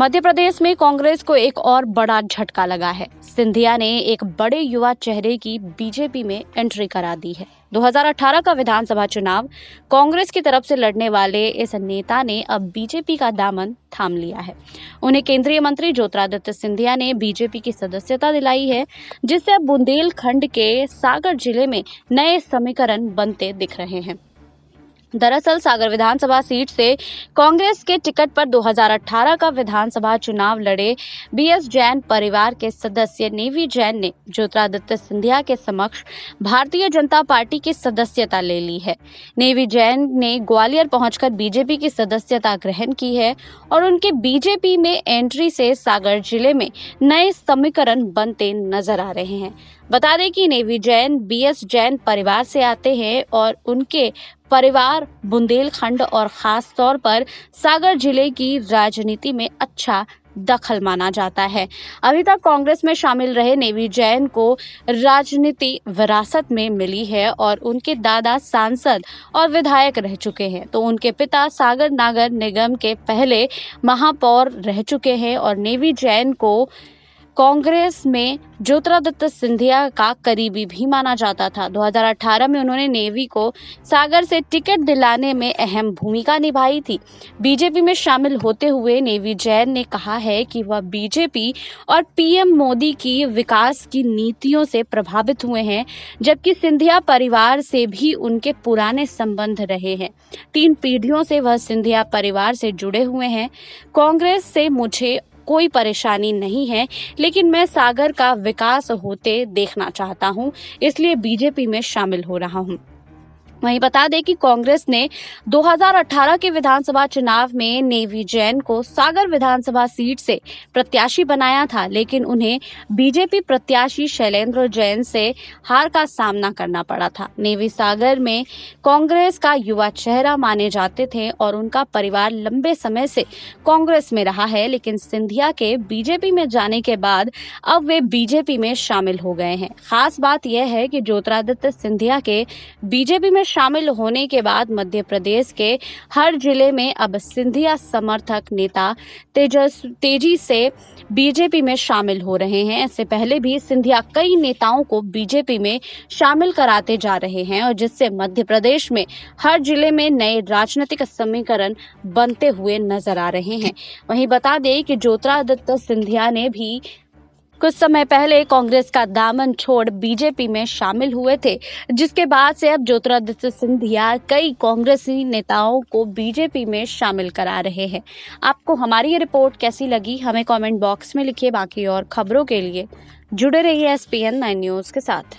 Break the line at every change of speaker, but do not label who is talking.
मध्य प्रदेश में कांग्रेस को एक और बड़ा झटका लगा है। सिंधिया ने एक बड़े युवा चेहरे की बीजेपी में एंट्री करा दी है। 2018 का विधानसभा चुनाव कांग्रेस की तरफ से लड़ने वाले इस नेता ने अब बीजेपी का दामन थाम लिया है। उन्हें केंद्रीय मंत्री ज्योतिरादित्य सिंधिया ने बीजेपी की सदस्यता दिलाई है, जिससे अब बुंदेलखंड के सागर जिले में नए समीकरण बनते दिख रहे हैं। दरअसल सागर विधानसभा सीट से कांग्रेस के टिकट पर 2018 का विधानसभा चुनाव लड़े बीएस जैन परिवार के सदस्य नेवी जैन ने ज्योतिरादित्य सिंधिया के समक्ष भारतीय जनता पार्टी की सदस्यता ले ली है। नेवी जैन ने ग्वालियर पहुंचकर बीजेपी की सदस्यता ग्रहण की है और उनके बीजेपी में एंट्री से सागर जिले में नए समीकरण बनते नजर आ रहे हैं। बता दें कि नेवी जैन बीएस जैन परिवार से आते हैं और उनके परिवार बुंदेलखंड और खास तौर पर सागर जिले की राजनीति में अच्छा दखल माना जाता है। अभी तक कांग्रेस में शामिल रहे नेवी जैन को राजनीति विरासत में मिली है और उनके दादा सांसद और विधायक रह चुके हैं, तो उनके पिता सागर नगर निगम के पहले महापौर रह चुके हैं और नेवी जैन को कांग्रेस में ज्योतिरादित्य सिंधिया का करीबी भी माना जाता था। 2018 में उन्होंने नेवी को सागर से टिकट दिलाने में अहम भूमिका निभाई थी। बीजेपी में शामिल होते हुए नेवी जैन ने कहा है कि वह बीजेपी और पीएम मोदी की विकास की नीतियों से प्रभावित हुए हैं, जबकि सिंधिया परिवार से भी उनके पुराने संबंध रहे हैं। 3 पीढ़ियों से वह सिंधिया परिवार से जुड़े हुए हैं। कांग्रेस से मुझे कोई परेशानी नहीं है, लेकिन मैं सागर का विकास होते देखना चाहता हूं, इसलिए बीजेपी में शामिल हो रहा हूं। वहीं बता दें कि कांग्रेस ने 2018 के विधानसभा चुनाव में नेवी जैन को सागर विधानसभा सीट से प्रत्याशी बनाया था, लेकिन उन्हें बीजेपी प्रत्याशी शैलेंद्र जैन से हार का सामना करना पड़ा था। नेवी सागर में कांग्रेस का युवा चेहरा माने जाते थे और उनका परिवार लंबे समय से कांग्रेस में रहा है, लेकिन सिंधिया के बीजेपी में जाने के बाद अब वे बीजेपी में शामिल हो गए हैं। खास बात यह है कि ज्योतिरादित्य सिंधिया के बीजेपी में शामिल होने के बाद मध्य प्रदेश के हर जिले में अब सिंधिया समर्थक नेता तेजी से बीजेपी में शामिल हो रहे हैं। इससे पहले भी सिंधिया कई नेताओं को बीजेपी में शामिल कराते जा रहे हैं और जिससे मध्य प्रदेश में हर जिले में नए राजनीतिक समीकरण बनते हुए नजर आ रहे हैं। वहीं बता दें कि ज्योतिरादित्य सिंधिया ने भी कुछ समय पहले कांग्रेस का दामन छोड़ बीजेपी में शामिल हुए थे, जिसके बाद से अब ज्योतिरादित्य सिंधिया कई कांग्रेसी नेताओं को बीजेपी में शामिल करा रहे हैं। आपको हमारी ये रिपोर्ट कैसी लगी, हमें कमेंट बॉक्स में लिखिए। बाकी और खबरों के लिए जुड़े रहिए SPN 9 न्यूज के साथ।